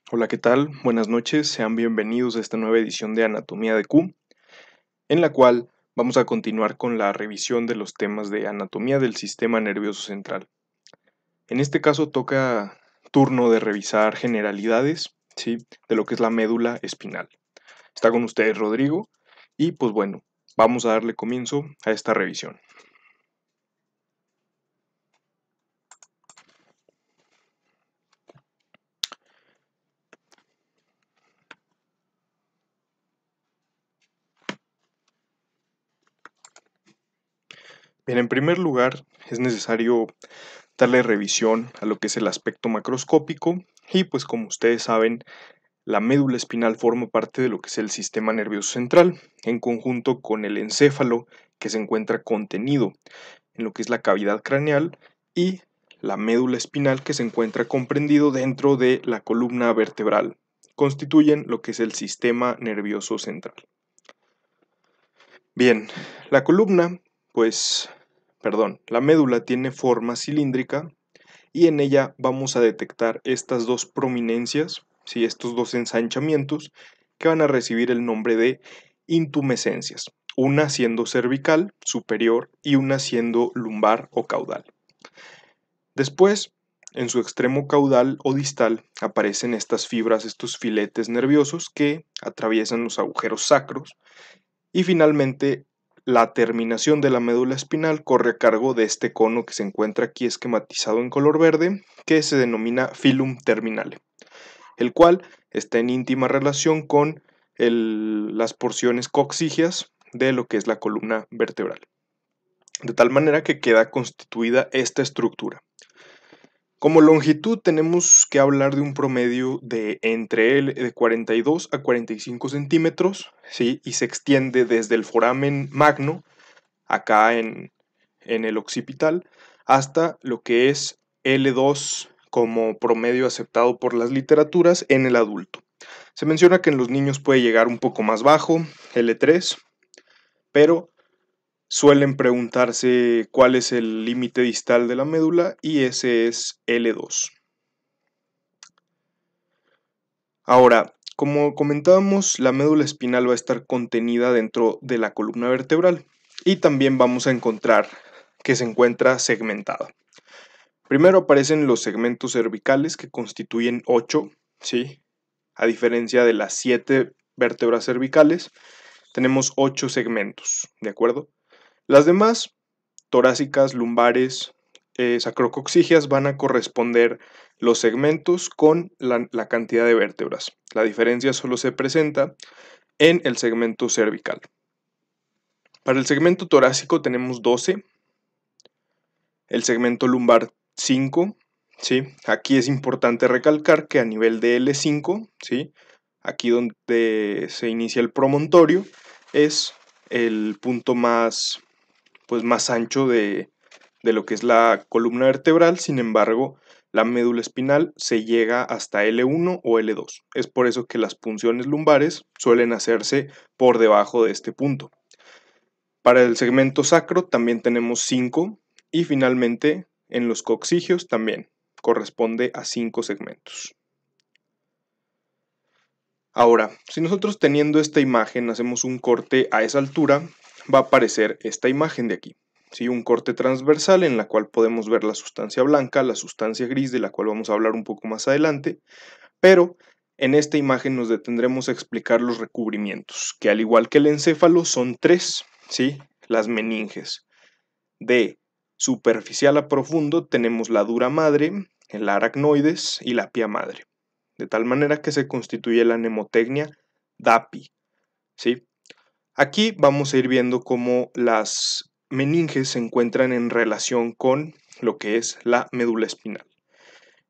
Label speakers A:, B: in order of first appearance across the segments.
A: Hola, ¿qué tal? Buenas noches, sean bienvenidos a esta nueva edición de Anatomía de Q, en la cual vamos a continuar con la revisión de los temas de anatomía del sistema nervioso central. En este caso toca turno de revisar generalidades, ¿sí?, de lo que es la médula espinal. Está con ustedes Rodrigo y pues bueno, vamos a darle comienzo a esta revisión. Bien, en primer lugar es necesario darle revisión a lo que es el aspecto macroscópico y pues como ustedes saben, la médula espinal forma parte de lo que es el sistema nervioso central, en conjunto con el encéfalo que se encuentra contenido en lo que es la cavidad craneal y la médula espinal que se encuentra comprendido dentro de la columna vertebral. Constituyen lo que es el sistema nervioso central. Bien, la médula tiene forma cilíndrica y en ella vamos a detectar estas dos prominencias, ¿sí?, estos dos ensanchamientos que van a recibir el nombre de intumescencias, una siendo cervical, superior, y una siendo lumbar o caudal. Después, en su extremo caudal o distal, aparecen estas fibras, estos filetes nerviosos que atraviesan los agujeros sacros, y finalmente la terminación de la médula espinal corre a cargo de este cono que se encuentra aquí esquematizado en color verde, que se denomina filum terminale, el cual está en íntima relación con las porciones coxígeas de lo que es la columna vertebral, de tal manera que queda constituida esta estructura. Como longitud tenemos que hablar de un promedio de de 42 a 45 centímetros, ¿sí?, y se extiende desde el foramen magno, acá en el occipital, hasta lo que es L2 como promedio aceptado por las literaturas en el adulto. Se menciona que en los niños puede llegar un poco más bajo, L3, pero suelen preguntarse cuál es el límite distal de la médula y ese es L2. Ahora, como comentábamos, la médula espinal va a estar contenida dentro de la columna vertebral y también vamos a encontrar que se encuentra segmentada. Primero aparecen los segmentos cervicales que constituyen 8, ¿sí? A diferencia de las 7 vértebras cervicales, tenemos 8 segmentos, ¿de acuerdo? Las demás, torácicas, lumbares, sacrocoxígeas, van a corresponder los segmentos con la cantidad de vértebras. La diferencia solo se presenta en el segmento cervical. Para el segmento torácico tenemos 12, el segmento lumbar 5, ¿sí? Aquí es importante recalcar que a nivel de L5, ¿sí?, aquí donde se inicia el promontorio, es el punto más ancho de lo que es la columna vertebral. Sin embargo, la médula espinal se llega hasta L1 o L2. Es por eso que las punciones lumbares suelen hacerse por debajo de este punto. Para el segmento sacro también tenemos 5 y finalmente en los coxígeos también corresponde a 5 segmentos. Ahora, si nosotros teniendo esta imagen hacemos un corte a esa altura, va a aparecer esta imagen de aquí, ¿sí?, un corte transversal en la cual podemos ver la sustancia blanca, la sustancia gris, de la cual vamos a hablar un poco más adelante, pero en esta imagen nos detendremos a explicar los recubrimientos, que al igual que el encéfalo son 3, ¿sí?, las meninges. De superficial a profundo tenemos la dura madre, el aracnoides y la pia madre, de tal manera que se constituye la mnemotecnia DAPI, ¿sí? Aquí vamos a ir viendo cómo las meninges se encuentran en relación con lo que es la médula espinal.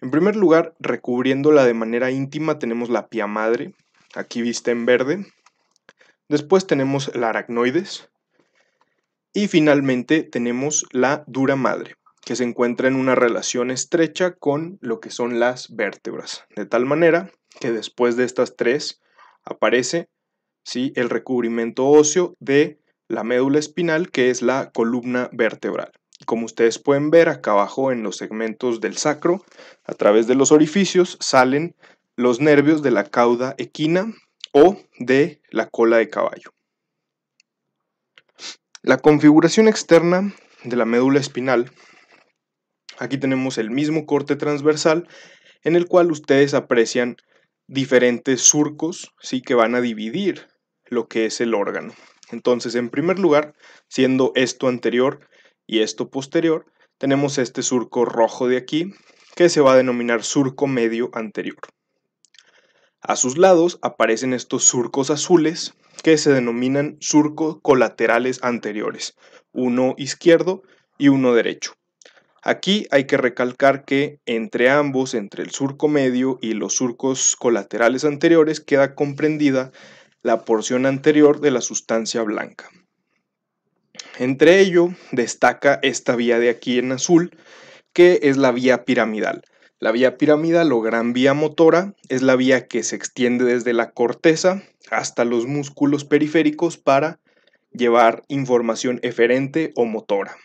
A: En primer lugar, recubriéndola de manera íntima tenemos la pia madre, aquí vista en verde. Después tenemos la aracnoides. Y finalmente tenemos la dura madre, que se encuentra en una relación estrecha con lo que son las vértebras, de tal manera que después de estas tres aparece, ¿sí?, el recubrimiento óseo de la médula espinal, que es la columna vertebral. Como ustedes pueden ver acá abajo en los segmentos del sacro, a través de los orificios salen los nervios de la cauda equina o de la cola de caballo. La configuración externa de la médula espinal, aquí tenemos el mismo corte transversal en el cual ustedes aprecian diferentes surcos, ¿sí?, que van a dividir lo que es el órgano. Entonces, en primer lugar, siendo esto anterior y esto posterior, tenemos este surco rojo de aquí, que se va a denominar surco medio anterior. A sus lados aparecen estos surcos azules, que se denominan surcos colaterales anteriores, uno izquierdo y uno derecho. Aquí hay que recalcar que entre ambos, entre el surco medio y los surcos colaterales anteriores, queda comprendida la porción anterior de la sustancia blanca. Entre ello destaca esta vía de aquí en azul, que es la vía piramidal. La vía piramidal o gran vía motora es la vía que se extiende desde la corteza hasta los músculos periféricos para llevar información eferente o motora.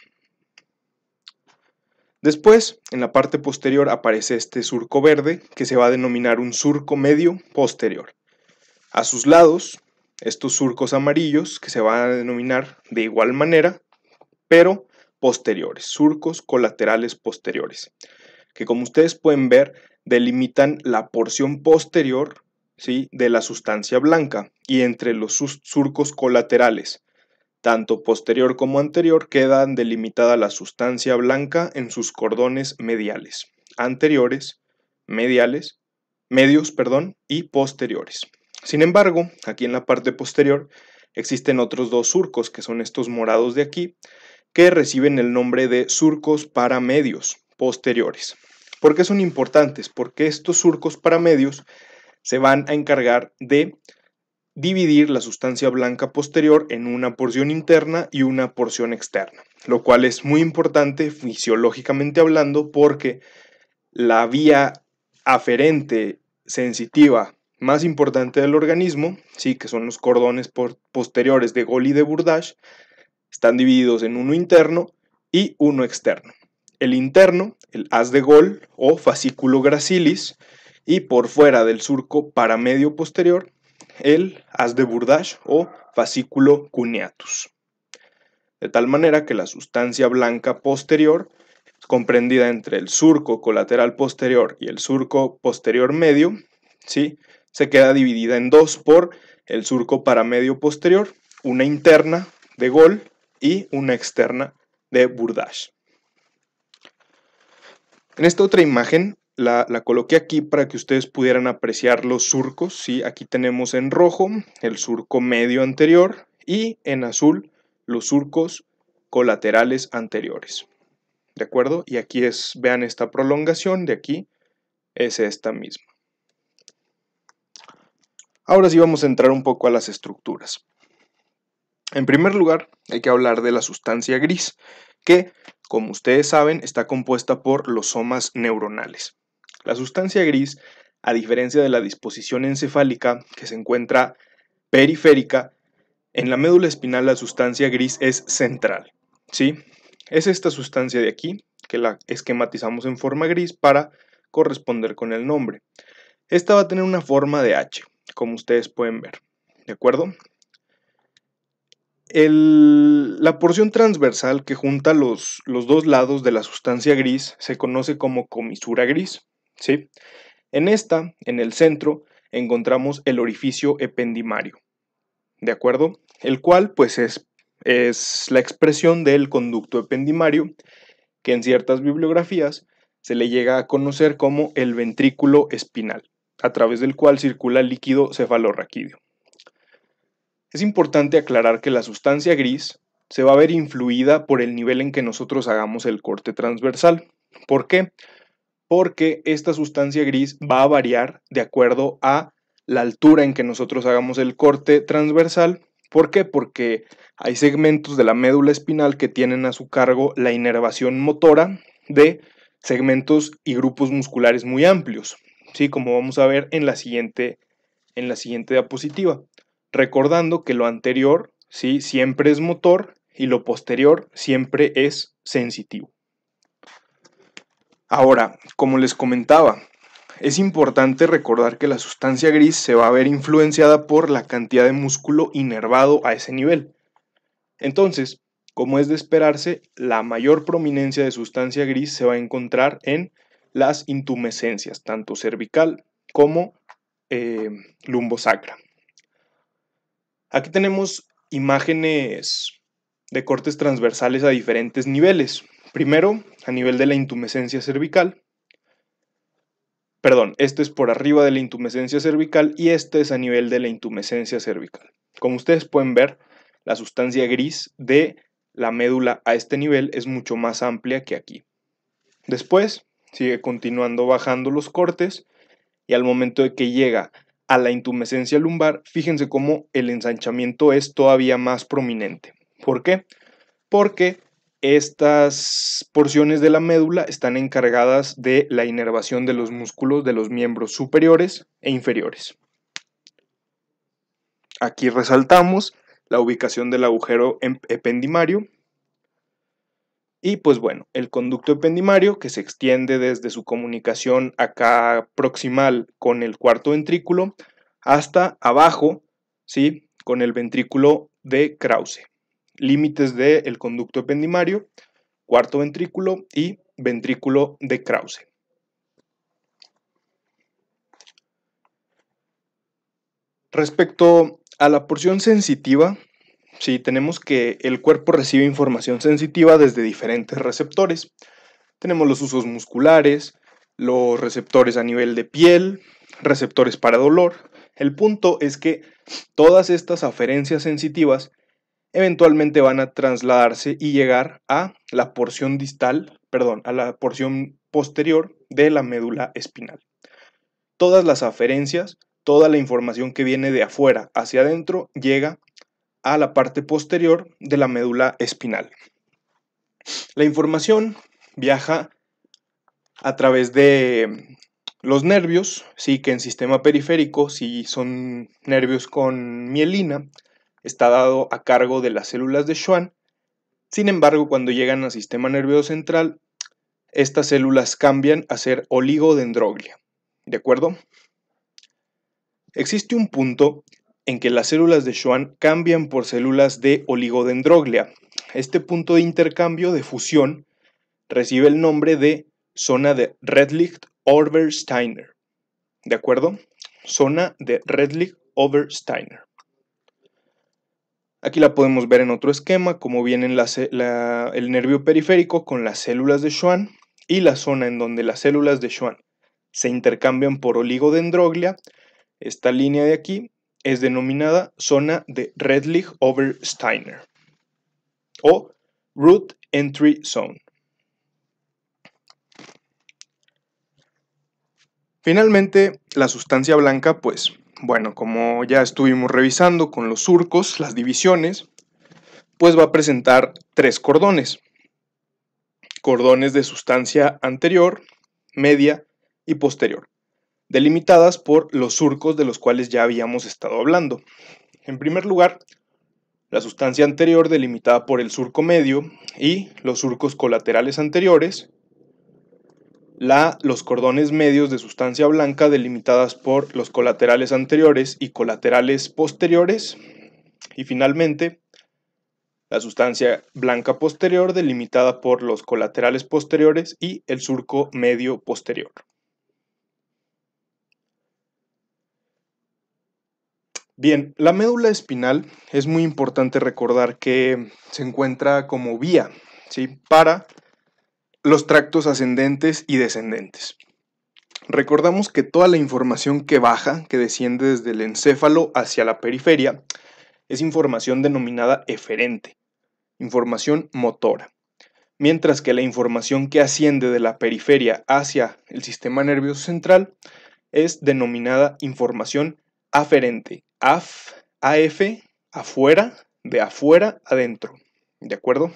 A: Después, en la parte posterior aparece este surco verde, que se va a denominar un surco medio posterior. A sus lados, estos surcos amarillos, que se van a denominar de igual manera, pero posteriores, surcos colaterales posteriores, que como ustedes pueden ver, delimitan la porción posterior, ¿sí?, de la sustancia blanca, y entre los surcos colaterales, tanto posterior como anterior, quedan delimitada la sustancia blanca en sus cordones mediales, anteriores, medios, y posteriores. Sin embargo, aquí en la parte posterior existen otros dos surcos, que son estos morados de aquí, que reciben el nombre de surcos paramedios posteriores. ¿Por qué son importantes? Porque estos surcos paramedios se van a encargar de dividir la sustancia blanca posterior en una porción interna y una porción externa, lo cual es muy importante fisiológicamente hablando, porque la vía aferente sensitiva más importante del organismo, sí, que son los cordones posteriores de Gol y de Burdach, están divididos en uno interno y uno externo. El interno, el haz de Gol o fascículo gracilis, y por fuera del surco paramedio posterior, el haz de Burdach o fascículo cuneatus. De tal manera que la sustancia blanca posterior, comprendida entre el surco colateral posterior y el surco posterior medio, ¿sí?, se queda dividida en dos por el surco paramedio posterior, una interna de Gol y una externa de Burdach. En esta otra imagen la coloqué aquí para que ustedes pudieran apreciar los surcos, ¿sí? Aquí tenemos en rojo el surco medio anterior y en azul los surcos colaterales anteriores. ¿De acuerdo? Y aquí vean esta prolongación de aquí, es esta misma. Ahora sí vamos a entrar un poco a las estructuras. En primer lugar, hay que hablar de la sustancia gris, que, como ustedes saben, está compuesta por los somas neuronales. La sustancia gris, a diferencia de la disposición encefálica, que se encuentra periférica, en la médula espinal la sustancia gris es central, ¿sí? Es esta sustancia de aquí, que la esquematizamos en forma gris para corresponder con el nombre. Esta va a tener una forma de H, como ustedes pueden ver, ¿de acuerdo? La porción transversal que junta los dos lados de la sustancia gris se conoce como comisura gris, ¿sí? En esta, en el centro, encontramos el orificio ependimario, ¿de acuerdo? El cual, pues, es la expresión del conducto ependimario, que en ciertas bibliografías se le llega a conocer como el ventrículo espinal, a través del cual circula el líquido cefalorraquídeo. Es importante aclarar que la sustancia gris se va a ver influida por el nivel en que nosotros hagamos el corte transversal. ¿Por qué? Porque esta sustancia gris va a variar de acuerdo a la altura en que nosotros hagamos el corte transversal. ¿Por qué? Porque hay segmentos de la médula espinal que tienen a su cargo la inervación motora de segmentos y grupos musculares muy amplios, ¿sí? Como vamos a ver en la siguiente diapositiva. Recordando que lo anterior, ¿sí?, siempre es motor y lo posterior siempre es sensitivo. Ahora, como les comentaba, es importante recordar que la sustancia gris se va a ver influenciada por la cantidad de músculo inervado a ese nivel. Entonces, como es de esperarse, la mayor prominencia de sustancia gris se va a encontrar en las intumescencias, tanto cervical como lumbosacra. Aquí tenemos imágenes de cortes transversales a diferentes niveles. Primero, a nivel de la intumescencia cervical. Perdón, este es por arriba de la intumescencia cervical y este es a nivel de la intumescencia cervical. Como ustedes pueden ver, la sustancia gris de la médula a este nivel es mucho más amplia que aquí. Después, sigue continuando bajando los cortes y al momento de que llega a la intumescencia lumbar, fíjense cómo el ensanchamiento es todavía más prominente. ¿Por qué? Porque estas porciones de la médula están encargadas de la inervación de los músculos de los miembros superiores e inferiores. Aquí resaltamos la ubicación del agujero ependimario y pues bueno, el conducto ependimario que se extiende desde su comunicación acá proximal con el cuarto ventrículo hasta abajo, ¿sí? Con el ventrículo de Krause. Límites del conducto ependimario, cuarto ventrículo y ventrículo de Krause. Respecto a la porción sensitiva, sí, tenemos que el cuerpo recibe información sensitiva desde diferentes receptores. Tenemos los usos musculares, los receptores a nivel de piel, receptores para dolor. El punto es que todas estas aferencias sensitivas eventualmente van a trasladarse y llegar a la porción a la porción posterior de la médula espinal. Todas las aferencias, toda la información que viene de afuera hacia adentro llega a la parte posterior de la médula espinal. La información viaja a través de los nervios, sí, que en sistema periférico, si son nervios con mielina, está dado a cargo de las células de Schwann. Sin embargo, cuando llegan al sistema nervioso central, estas células cambian a ser oligodendroglia. ¿De acuerdo? Existe un punto en que las células de Schwann cambian por células de oligodendroglia. Este punto de intercambio, de fusión, recibe el nombre de zona de Redlich-Obersteiner. ¿De acuerdo? Zona de Redlich-Obersteiner. Aquí la podemos ver en otro esquema, como viene el nervio periférico con las células de Schwann y la zona en donde las células de Schwann se intercambian por oligodendroglia. Esta línea de aquí es denominada zona de Redlich-Obersteiner o Root Entry Zone. Finalmente, la sustancia blanca, pues, bueno, como ya estuvimos revisando con los surcos, las divisiones, pues va a presentar 3 cordones. Cordones de sustancia anterior, media y posterior, delimitadas por los surcos de los cuales ya habíamos estado hablando. En primer lugar, la sustancia anterior delimitada por el surco medio y los surcos colaterales anteriores, los cordones medios de sustancia blanca delimitadas por los colaterales anteriores y colaterales posteriores, y finalmente la sustancia blanca posterior delimitada por los colaterales posteriores y el surco medio posterior. Bien, la médula espinal es muy importante recordar que se encuentra como vía, ¿sí?, para los tractos ascendentes y descendentes. Recordamos que toda la información que baja, que desciende desde el encéfalo hacia la periferia, es información denominada eferente, información motora, mientras que la información que asciende de la periferia hacia el sistema nervioso central es denominada información aferente, AF, afuera, de afuera adentro, ¿de acuerdo?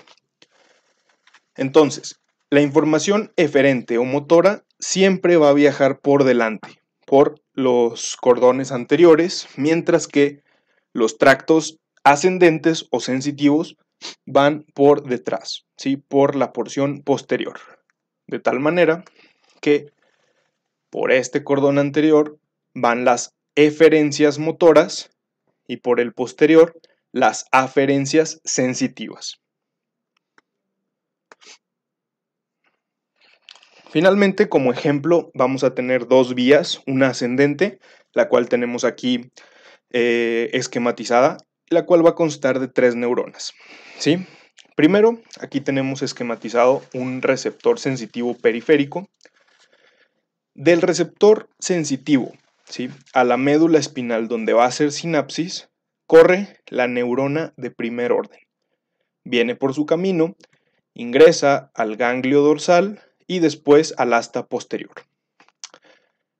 A: Entonces, la información eferente o motora siempre va a viajar por delante, por los cordones anteriores, mientras que los tractos ascendentes o sensitivos van por detrás, ¿sí?, por la porción posterior. De tal manera que por este cordón anterior van las eferencias motoras y por el posterior las aferencias sensitivas. Finalmente, como ejemplo, vamos a tener dos vías, una ascendente, la cual tenemos aquí esquematizada, la cual va a constar de 3 neuronas, ¿sí? Primero, aquí tenemos esquematizado un receptor sensitivo periférico. Del receptor sensitivo, ¿sí?, a la médula espinal donde va a hacer sinapsis, corre la neurona de primer orden. Viene por su camino, ingresa al ganglio dorsal y después al asta posterior.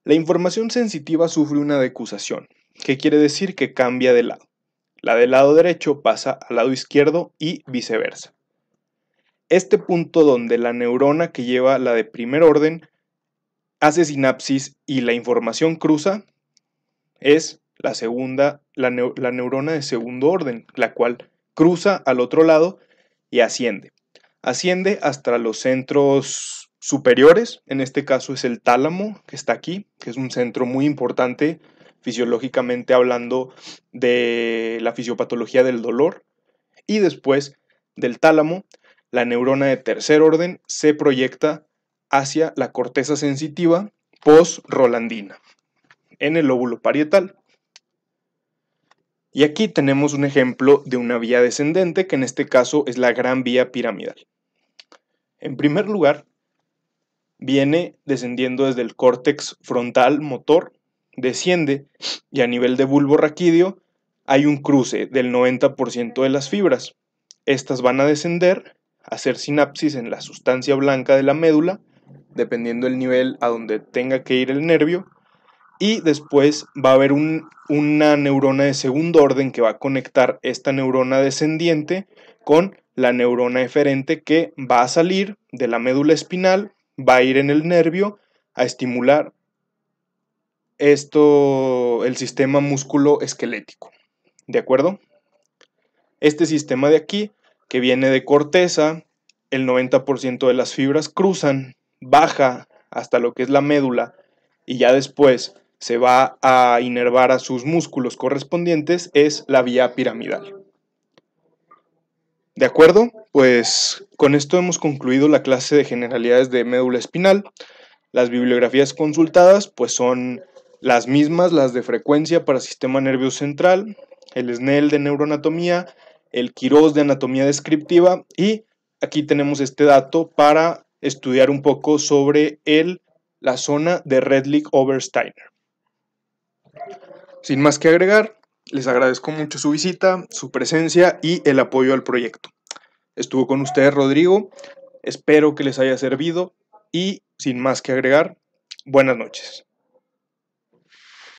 A: La información sensitiva sufre una decusación, que quiere decir que cambia de lado. La del lado derecho pasa al lado izquierdo y viceversa. Este punto donde la neurona que lleva la de primer orden hace sinapsis y la información cruza es la neurona de segundo orden, la cual cruza al otro lado y asciende. Asciende hasta los centros superiores, en este caso es el tálamo que está aquí, que es un centro muy importante fisiológicamente hablando de la fisiopatología del dolor, y después del tálamo, la neurona de tercer orden se proyecta hacia la corteza sensitiva post-rolandina, en el lóbulo parietal. Y aquí tenemos un ejemplo de una vía descendente, que en este caso es la gran vía piramidal. En primer lugar, viene descendiendo desde el córtex frontal motor, desciende y a nivel de bulbo raquídeo hay un cruce del 90% de las fibras. Estas van a descender, a hacer sinapsis en la sustancia blanca de la médula, dependiendo del nivel a donde tenga que ir el nervio, y después va a haber una neurona de segundo orden que va a conectar esta neurona descendiente con la neurona eferente, que va a salir de la médula espinal, va a ir en el nervio a estimular el sistema músculo-esquelético. ¿De acuerdo? Este sistema de aquí, que viene de corteza, el 90% de las fibras cruzan, baja hasta lo que es la médula y ya después se va a inervar a sus músculos correspondientes, es la vía piramidal. ¿De acuerdo? Pues con esto hemos concluido la clase de generalidades de médula espinal. Las bibliografías consultadas pues son las mismas, las de frecuencia para sistema nervioso central, el Snell de neuroanatomía, el Quirós de anatomía descriptiva, y aquí tenemos este dato para estudiar un poco sobre la zona de Redlich-Obersteiner. Sin más que agregar, les agradezco mucho su visita, su presencia y el apoyo al proyecto. Estuvo con ustedes Rodrigo, espero que les haya servido y sin más que agregar, buenas noches.